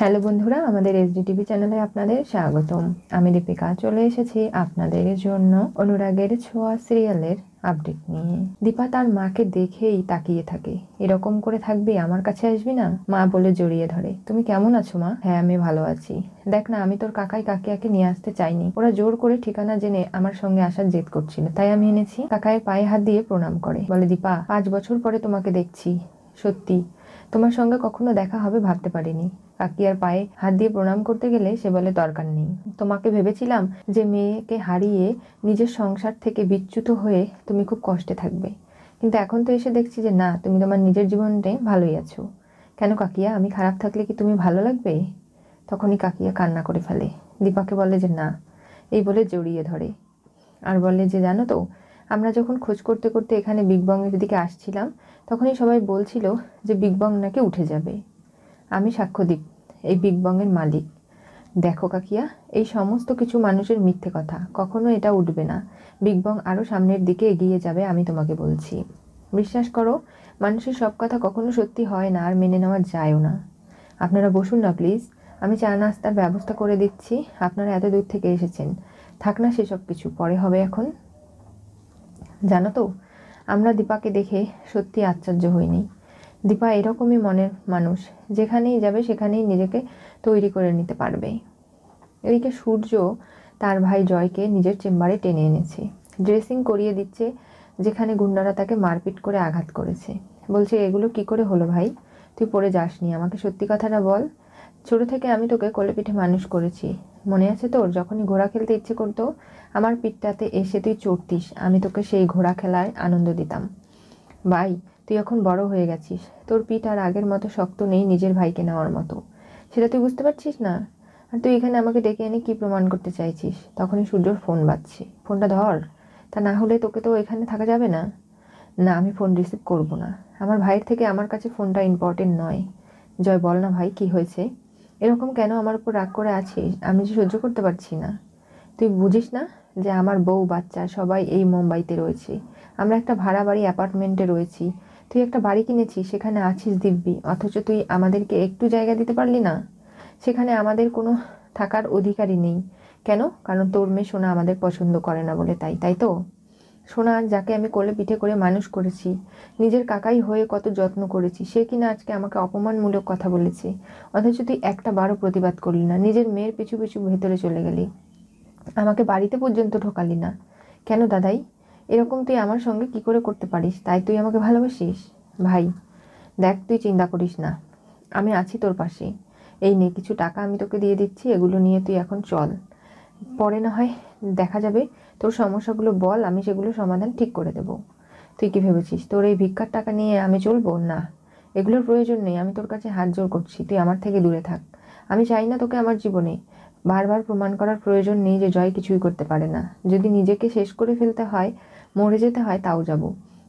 Hello বন্ধুরা, আমাদের SD চ্যানেলে আপনাদের স্বাগতম। আমি দীপিকা চলে এসেছি আপনাদের জন্য অনুরাগের ছোঁয়া সিরিয়ালের আপডেট নিয়ে। দীপা তার মাকে দেখেই তাকিয়ে থাকে। এরকম করে থাকবি, আমার কাছে আসবি না? মা বলে জড়িয়ে ধরে। তুমি কেমন আছো মা? হ্যাঁ, আমি ভালো আছি। দেখ না, আমি তোর কাকাই কাকিয়াকে নিয়ে আসতে চাইনি। ওরা জোর করে ঠিকানা জেনে আমার সঙ্গে আসার জেদ করছিল, তাই আমি এনেছি। কাকায়ের পায়ে হাত দিয়ে প্রণাম করে বলে, দীপা 5 বছর পরে তোমাকে দেখছি। সত্যি তোমার সঙ্গে কখনো দেখা হবে ভাবতে পারিনি। কাকিয়ার পায়ে হাত দিয়ে প্রণাম করতে গেলে সে বলে, দরকার নেই। তোমাকে ভেবেছিলাম যে মেয়েকে হারিয়ে নিজের সংসার থেকে বিচ্যুত হয়ে তুমি খুব কষ্টে থাকবে, কিন্তু এখন তো এসে দেখছি যে না, তুমি তোমার নিজের জীবনে ভালোই আছো। কেন কাকিয়া, আমি খারাপ থাকলে কি তুমি ভালো লাগবে? তখনই কাকিয়া কান্না করে ফেলে। দীপাকে বলে যে না, এই বলে জড়িয়ে ধরে আর বলে যে জানো তো, আমরা যখন খোঁজ করতে করতে এখানে বিগ বংয়ের দিকে আসছিলাম, তখনই সবাই বলছিল যে বিগ বং নাকি উঠে যাবে। আমি সাক্ষ্যদীপ, এই বিগ বংয়ের মালিক। দেখো কাকিয়া, এই সমস্ত কিছু মানুষের মিথ্যে কথা, কখনো এটা উঠবে না। বিগ বং আরও সামনের দিকে এগিয়ে যাবে, আমি তোমাকে বলছি। বিশ্বাস করো, মানুষের সব কথা কখনো সত্যি হয় না আর মেনে নেওয়া যায়ও না। আপনারা বসুন না প্লিজ, আমি চা নাস্তার ব্যবস্থা করে দিচ্ছি। আপনারা এত দূর থেকে এসেছেন, থাক না সেসব কিছু, পরে হবে এখন। জানো তো, আমরা দীপাকে দেখে সত্যি আশ্চর্য হইনি। দীপা এরকমই মনের মানুষ, যেখানেই যাবে সেখানেই নিজেকে তৈরি করে নিতে পারবে। এদিকে সূর্য তার ভাই জয়কে নিজের চেম্বারে টেনে এনেছে, ড্রেসিং করিয়ে দিচ্ছে, যেখানে গুন্ডারা তাকে মারপিট করে আঘাত করেছে। বলছে, এগুলো কি করে হলো ভাই? তুই পড়ে যাসনি, আমাকে সত্যি কথাটা বল। ছোট থেকে আমি তোকে কোলে পিঠে মানুষ করেছি, মনে আছে তোর? যখনই ঘোড়া খেলতে ইচ্ছে করতো, আমার পিঠটাতে এসে তুই চড়তিস, আমি তোকে সেই ঘোড়া খেলায় আনন্দ দিতাম। ভাই, তুই এখন বড় হয়ে গেছিস, তোর পিঠ আর আগের মতো শক্ত নেই নিজের ভাইকে নেওয়ার মতো। সেটা তুই বুঝতে পারছিস না? আর তুই এখানে আমাকে ডেকে এনে কি প্রমাণ করতে চাইছিস? তখনই সূর্যর ফোন বাজছে। ফোনটা ধর, তা না হলে তোকে তো এখানে থাকা যাবে না। না, আমি ফোন রিসিভ করব না। আমার ভাইয়ের থেকে আমার কাছে ফোনটা ইম্পর্টেন্ট নয়। জয়, বল না ভাই, কি হয়েছে? এরকম কেন আমার উপর রাগ করে আছিস? আমি যে সহ্য করতে পারছি না। তুই বুঝিস না যে আমার বউ বাচ্চা সবাই এই মুম্বাইতে রয়েছে? আমরা একটা ভাড়া বাড়ি অ্যাপার্টমেন্টে রয়েছি। তুই একটা বাড়ি কিনেছিস, সেখানে আছিস দিব্যি, অথচ তুই আমাদেরকে একটু জায়গা দিতে পারলি না। সেখানে আমাদের কোনো থাকার অধিকারই নেই। কেন? কারণ তোর মেয়ে সোনা আমাদের পছন্দ করে না বলে, তাই তাই তো? সোনা, যাকে আমি কোলে পিঠে করে মানুষ করেছি, নিজের কাকাই হয়ে কত যত্ন করেছি, সে কিনা আজকে আমাকে অপমানমূলক কথা বলেছে, অথচ তুই একটা বারও প্রতিবাদ করলি না, নিজের মেয়ের পিছু পিছু ভেতরে চলে গেলি, আমাকে বাড়িতে পর্যন্ত ঢোকালি না। কেন দাদাই? এরকম তুই আমার সঙ্গে কি করে করতে পারিস? তাই তুই আমাকে ভালোবাসিস? ভাই দেখ, তুই চিন্তা করিস না, আমি আছি তোর পাশে। এই নে কিছু টাকা আমি তোকে দিয়ে দিচ্ছি, এগুলো নিয়ে তুই এখন চল। পরে না হয় দেখা যাবে, তোর সমস্যাগুলো বল, আমি সেগুলো সমাধান ঠিক করে দেব। তুই কি ভেবেছিস তোর এই ভিক্ষার টাকা নিয়ে আমি চলবো? না, এগুলোর প্রয়োজন নেই। আমি তোর কাছে হাত জোড় করছি, তুই আমার থেকে দূরে থাক। আমি চাই না তোকে আমার জীবনে। বারবার প্রমাণ করার প্রয়োজন নেই যে জয় কিছুই করতে পারে না। যদি নিজেকে শেষ করে ফেলতে হয়, মরে যেতে হয়, তাও যাব,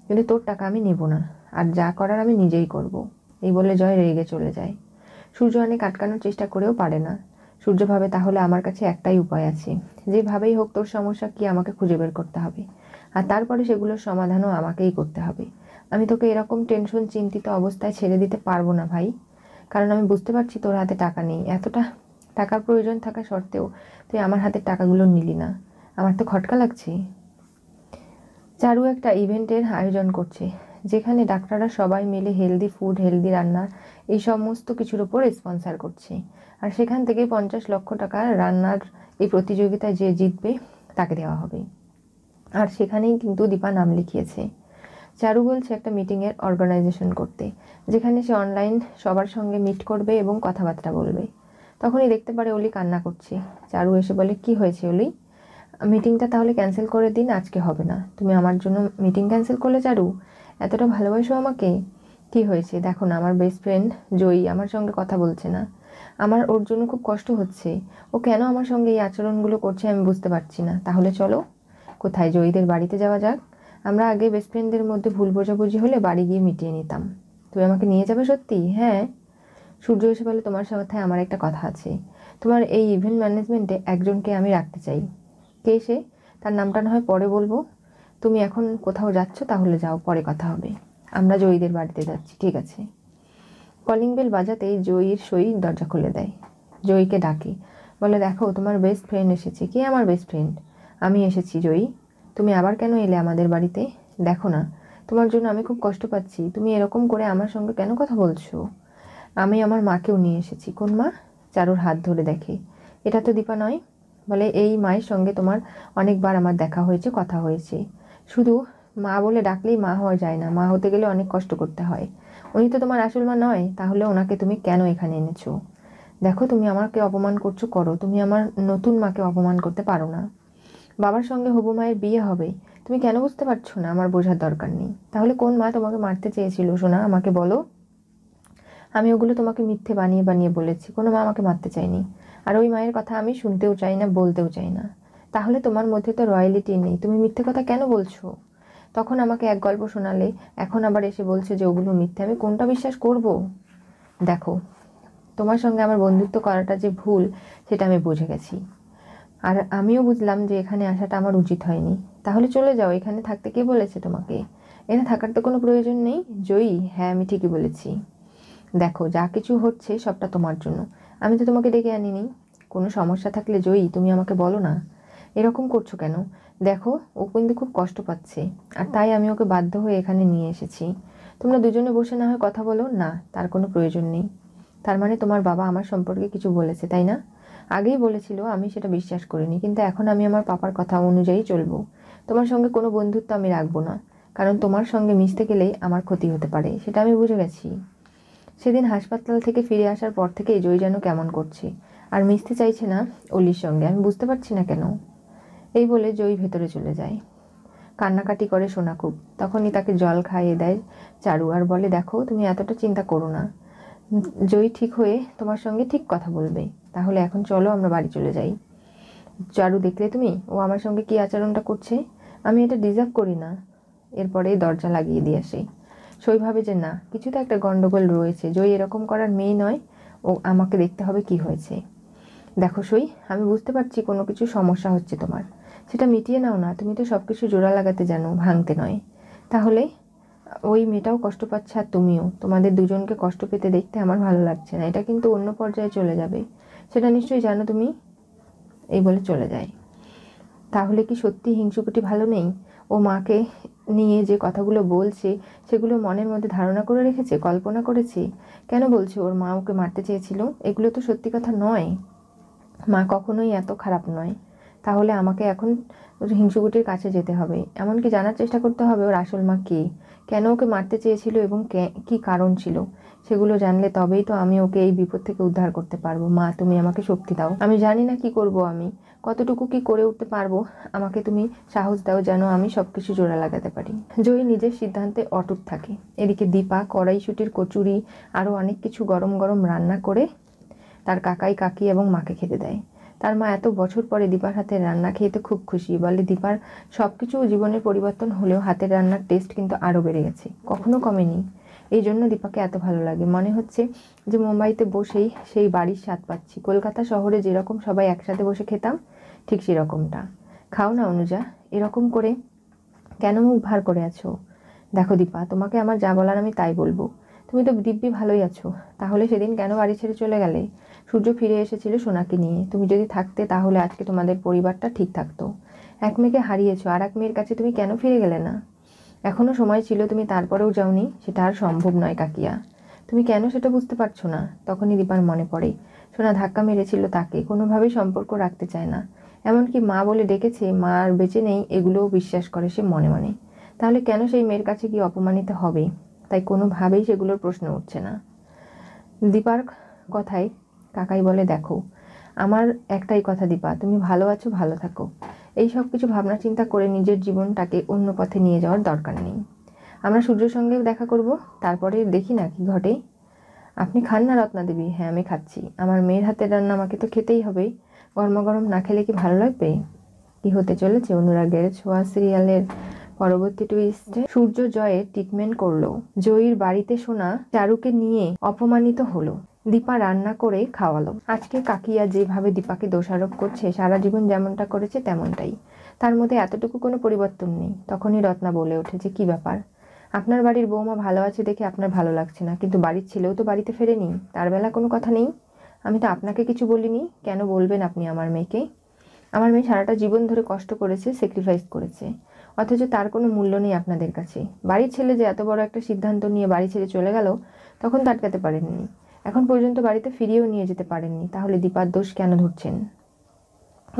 কিন্তু তোর টাকা আমি নেব না। আর যা করার আমি নিজেই করব। এই বলে জয় রেগে চলে যায়। সূর্য অনেক আটকানোর চেষ্টা করেও পারে না। সূর্য ভাবে, তাহলে আমার কাছে একটাই উপায় আছে, যেভাবেই হোক তোর সমস্যা কি আমাকে খুঁজে বের করতে হবে, আর তারপরে সেগুলোর সমাধানও আমাকেই করতে হবে। আমি তোকে এরকম টেনশন চিন্তিত অবস্থায় ছেড়ে দিতে পারবো না ভাই, কারণ আমি বুঝতে পারছি তোর হাতে টাকা নেই। এতটা টাকার প্রয়োজন থাকা সত্ত্বেও তুই আমার হাতের টাকাগুলো নিলি না। আমার তো খটকা লাগছে। চারু একটা ইভেন্টের আয়োজন করছে, যেখানে ডাক্তাররা সবাই মিলে হেলদি ফুড, হেলদি রান্নার এই সমস্ত কিছুর ওপর স্পন্সার করছে, আর সেখান থেকে 50 লক্ষ টাকা রান্নার এই প্রতিযোগিতায় যে জিতবে তাকে দেওয়া হবে। আর সেখানেই কিন্তু দীপা নাম লিখিয়েছে। চারু বলছে একটা মিটিংয়ের অর্গানাইজেশন করতে, যেখানে সে অনলাইন সবার সঙ্গে মিট করবে এবং কথাবার্তা বলবে। তখনই দেখতে পারে অলি কান্না করছে। চারু এসে বলে, কি হয়েছে অলি? মিটিংটা তাহলে ক্যান্সেল করে দিন, আজকে হবে না। তুমি আমার জন্য মিটিং ক্যান্সেল করলে চারু? এতটা ভালোবাসো আমাকে? কি হয়েছে দেখো না, আমার বেস্ট ফ্রেন্ড জয়ী আমার সঙ্গে কথা বলছে না। আমার ওর জন্য খুব কষ্ট হচ্ছে। ও কেন আমার সঙ্গে এই আচরণগুলো করছে আমি বুঝতে পারছি না। তাহলে চলো কোথায়, জয়ীদের বাড়িতে যাওয়া যাক। আমরা আগে বেস্ট ফ্রেন্ডদের মধ্যে ভুল বোঝাবুঝি হলে বাড়ি গিয়ে মিটিয়ে নিতাম। তুমি আমাকে নিয়ে যাবে সত্যি? হ্যাঁ। সূর্য এসে বলে, তোমার সাথে আমার একটা কথা আছে। তোমার এই ইভেন্ট ম্যানেজমেন্টে একজনকে আমি রাখতে চাই। কে সে? তার নামটা না হয় পরে বলবো। তুমি এখন কোথাও যাচ্ছ, তাহলে যাও, পরে কথা হবে। আমরা জয়ীদের বাড়িতে যাচ্ছি। ঠিক আছে। কলিং বেল বাজাতেই জয়ীর সই দরজা খুলে দেয়। জয়ীকে ডাকে, বলে দেখো তোমার বেস্ট ফ্রেন্ড এসেছে। কে আমার বেস্ট ফ্রেন্ড? আমি এসেছি জয়ী। তুমি আবার কেন এলে আমাদের বাড়িতে? দেখো না তোমার জন্য আমি খুব কষ্ট পাচ্ছি, তুমি এরকম করে আমার সঙ্গে কেন কথা বলছো? আমি আমার মাকেও নিয়ে এসেছি। কোন মা? চারুর হাত ধরে দেখে, এটা তো দীপা নয়। বলে এই মায়ের সঙ্গে তোমার অনেকবার আমার দেখা হয়েছে, কথা হয়েছে। শুধু মা বলে ডাকলেই মা হওয়া যায় না, মা হতে গেলে অনেক কষ্ট করতে হয়। উনি তো তোমার আসল মা নয়, তাহলে ওনাকে তুমি কেন এখানে এনেছো? দেখো তুমি আমাকে অপমান করছো, করো, তুমি আমার নতুন মাকে অপমান করতে পারো না। বাবার সঙ্গে হবু মায়ের বিয়ে হবে, তুমি কেন বুঝতে পারছো না? আমার বোঝার দরকার নেই। তাহলে কোন মা তোমাকে মারতে চেয়েছিল সোনা, আমাকে বলো। আমি ওগুলো তোমাকে মিথ্যে বানিয়ে বানিয়ে বলেছি, কোনো মা আমাকে মারতে চায়নি। আর ওই মায়ের কথা আমি শুনতেও চাই না, বলতেও চাই না। তাহলে তোমার মধ্যে তো রয়্যালিটি নেই, তুমি মিথ্যে কথা কেন বলছো? তখন আমাকে এক গল্প শোনালে, এখন আবার এসে বলছে যে ওগুলো মিথ্যে। আমি কোনটা বিশ্বাস করব? দেখো তোমার সঙ্গে আমার বন্ধুত্ব করাটা যে ভুল, সেটা আমি বুঝে গেছি। আর আমিও বুঝলাম যে এখানে আসাটা আমার উচিত হয়নি। তাহলে চলে যাও, এখানে থাকতে কে বলেছে তোমাকে? এখানে থাকার তো কোনো প্রয়োজন নেই। জয়ী, হ্যাঁ আমি ঠিকই বলেছি। দেখো যা কিছু হচ্ছে সবটা তোমার জন্য, আমি তো তোমাকে ডেকে আনিনি। কোনো সমস্যা থাকলে জয়ী তুমি আমাকে বলো না। এরকম করছো কেন? দেখো ও কিন্তু খুব কষ্ট পাচ্ছে, আর তাই আমি ওকে বাধ্য হয়ে এখানে নিয়ে এসেছি। তোমরা দুজনে বসে না হয় কথা বলো না, তার কোনো প্রয়োজন নেই। তার মানে তোমার বাবা আমার সম্পর্কে কিছু বলেছে, তাই না? আগেই বলেছিল, আমি সেটা বিশ্বাস করিনি, কিন্তু এখন আমি আমার পাপার কথা অনুযায়ী চলবো। তোমার সঙ্গে কোনো বন্ধুত্ব আমি রাখবো না, কারণ তোমার সঙ্গে মিশতে গেলেই আমার ক্ষতি হতে পারে, সেটা আমি বুঝে গেছি। সেদিন হাসপাতাল থেকে ফিরে আসার পর থেকেই জয়ী যেন কেমন করছে, আর মিশতে চাইছে না অলির সঙ্গে। আমি বুঝতে পারছি না কেন। এই বলে জয়ী ভেতরে চলে যায়। কান্নাকাটি করে সোনা খুব। তখনই তাকে জল খাইয়ে দেয় চারু, আর বলে দেখো তুমি এতটা চিন্তা করো না, জয়ী ঠিক হয়ে তোমার সঙ্গে ঠিক কথা বলবে। তাহলে এখন চলো আমরা বাড়ি চলে যাই। চারু, দেখলে তুমি ও আমার সঙ্গে কি আচরণটা করছে? আমি এটা ডিজার্ভ করি না। এরপরে দরজা লাগিয়ে দিয়ে আসে। সই ভাবে যে না, কিছু তো একটা গন্ডগোল রয়েছে, জয়ী এরকম করার মেয়ে নয়। ও আমাকে দেখতে হবে কি হয়েছে। দেখো সই, আমি বুঝতে পারছি কোনো কিছু সমস্যা হচ্ছে তোমার, সেটা মিটিয়ে নাও না। তুমি তো সব কিছু জোড়া লাগাতে জানো, ভাঙতে নয়। তাহলে ওই মেয়েটাও কষ্ট পাচ্ছে, আর তুমিও। তোমাদের দুজনকে কষ্ট পেতে দেখতে আমার ভালো লাগছে না, এটা কিন্তু অন্য পর্যায়ে চলে যাবে, সেটা নিশ্চয়ই জানো তুমি। এই বলে চলে যায়। তাহলে কি সত্যি হিংসুকুটি ভালো নেই? ও মাকে নিয়ে যে কথাগুলো বলছে সেগুলো মনের মধ্যে ধারণা করে রেখেছে, কল্পনা করেছে। কেন বলছে ওর মা ওকে মারতে চেয়েছিল? এগুলো তো সত্যি কথা নয়। মা কখনোই এত খারাপ নয়। তাহলে আমাকে এখন হিংসুকুটির কাছে যেতে হবে, এমনকি জানার চেষ্টা করতে হবে ওর আসল মা কে, কেন ওকে মারতে চেয়েছিল এবং কি কারণ ছিল। সেগুলো জানলে তবেই তো আমি ওকে এই বিপদ থেকে উদ্ধার করতে পারবো। মা তুমি আমাকে শক্তি দাও, আমি জানি না কি করব, আমি কতটুকু কি করে উঠতে পারবো। আমাকে তুমি সাহস দাও যেন আমি সবকিছু জোড়া লাগাতে পারি। জয়ী নিজের সিদ্ধান্তে অটুট থাকে। এদিকে দীপা কড়াইশুটির কচুরি আরও অনেক কিছু গরম গরম রান্না করে তার কাকাই কাকি এবং মাকে খেতে দেয়। তার মা এত বছর পরে দীপার হাতের রান্না খেয়ে তো খুব খুশি। বলে দীপার সবকিছু জীবনের পরিবর্তন হলেও হাতের রান্নার টেস্ট কিন্তু আরও বেড়ে গেছে, কখনো কমেনি। এই জন্য দীপাকে এত ভালো লাগে, মনে হচ্ছে যে মুম্বাইতে বসেই সেই বাড়ির স্বাদ পাচ্ছি। কলকাতা শহরে যেরকম সবাই একসাথে বসে খেতাম, ঠিক সেরকমটা। খাও না অনুজা, এরকম করে কেন মুখ ভার করে আছো? দেখো দীপা, তোমাকে আমার যা বলার আমি তাই বলবো। তুমি তো দিব্যি ভালোই আছো, তাহলে সেদিন কেন বাড়ি ছেড়ে চলে গেলে? সূর্য ফিরে এসেছিল সোনাকে নিয়ে, তুমি যদি থাকতে তাহলে আজকে তোমাদের পরিবারটা ঠিক থাকতো। এক মেয়েকে হারিয়েছো, আর এক মেয়ের কাছে তুমি কেন ফিরে গেলে না? এখনো সময় ছিল, তুমি তারপরেও যাওনি। সেটা আর সম্ভব নয় কাকিয়া, তুমি কেন সেটা বুঝতে পারছো না? তখনই দীপার মনে পড়ে সোনা ধাক্কা মেরেছিল তাকে, কোনোভাবেই সম্পর্ক রাখতে চায় না। এমনকি মা বলে ডেকেছে, মা আর বেঁচে নেই এগুলোও বিশ্বাস করে সে মনে মনে। তাহলে কেন সেই মেয়ের কাছে গিয়ে অপমানিত হবে? তাই কোনোভাবেই সেগুলোর প্রশ্ন উঠছে না। দীপার কথায় কাকাই বলে দেখো, আমার একটাই কথা দীপা, তুমি ভালো আছো, ভালো থাকো। এই সব কিছু ভাবনা চিন্তা করে নিজের জীবনটাকে অন্য পথে নিয়ে যাওয়ার দরকার নেই। আমরা সূর্যের সঙ্গেও দেখা করব, তারপরে দেখি না কি ঘটে। আপনি খান না রত্না দেবী? হ্যাঁ আমি খাচ্ছি, আমার মেয়ের হাতের রান্না আমাকে তো খেতেই হবে। গরমা গরম না খেলে কি ভালো লাগবে? কি হতে চলেছে অনুরাগের ছোঁয়া সিরিয়ালের পরবর্তী টুইস্টে? সূর্য জয়ের ট্রিটমেন্ট করলো, জয়ীর বাড়িতে শোনা চারুকে নিয়ে অপমানিত হলো, দীপা রান্না করে খাওয়ালো। আজকে কাকিয়া যেভাবে দীপাকে দোষারোপ করছে, সারা জীবন যেমনটা করেছে তেমনটাই, তার মধ্যে এতটুকু কোনো পরিবর্তন নেই। তখনই রত্না বলে ওঠে যে কি ব্যাপার, আপনার বাড়ির বৌমা ভালো আছে দেখে আপনার ভালো লাগছে না, কিন্তু বাড়ির ছেলেও তো বাড়িতে ফেরেনি, তার বেলা কোনো কথা নেই? আমি তো আপনাকে কিছু বলিনি, কেন বলবেন আপনি আমার মেয়েকে? আমার মেয়ে সারাটা জীবন ধরে কষ্ট করেছে, স্যাক্রিফাইস করেছে, অথচ তার কোনো মূল্য নেই আপনাদের কাছে। বাড়ির ছেলে যে এত বড় একটা সিদ্ধান্ত নিয়ে বাড়ি ছেড়ে চলে গেল, তখন তো আটকাতে পারেননি, এখন পর্যন্ত বাড়িতে ফিরিয়েও নিয়ে যেতে পারেননি, তাহলে দীপার দোষ কেন ধরছেন?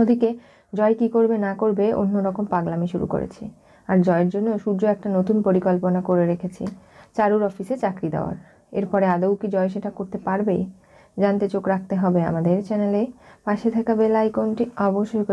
ওদিকে জয় কি করবে না করবে অন্যরকম পাগলামি শুরু করেছে। আর জয়ের জন্য সূর্য একটা নতুন পরিকল্পনা করে রেখেছে, চারুর অফিসে চাকরি দেওয়ার। এরপরে আদৌ কি জয় সেটা করতে পারবে? জানতে চোখ রাখতে হবে আমাদের চ্যানেলে। পাশে থাকা বেল আইকনটি অবশ্যই করে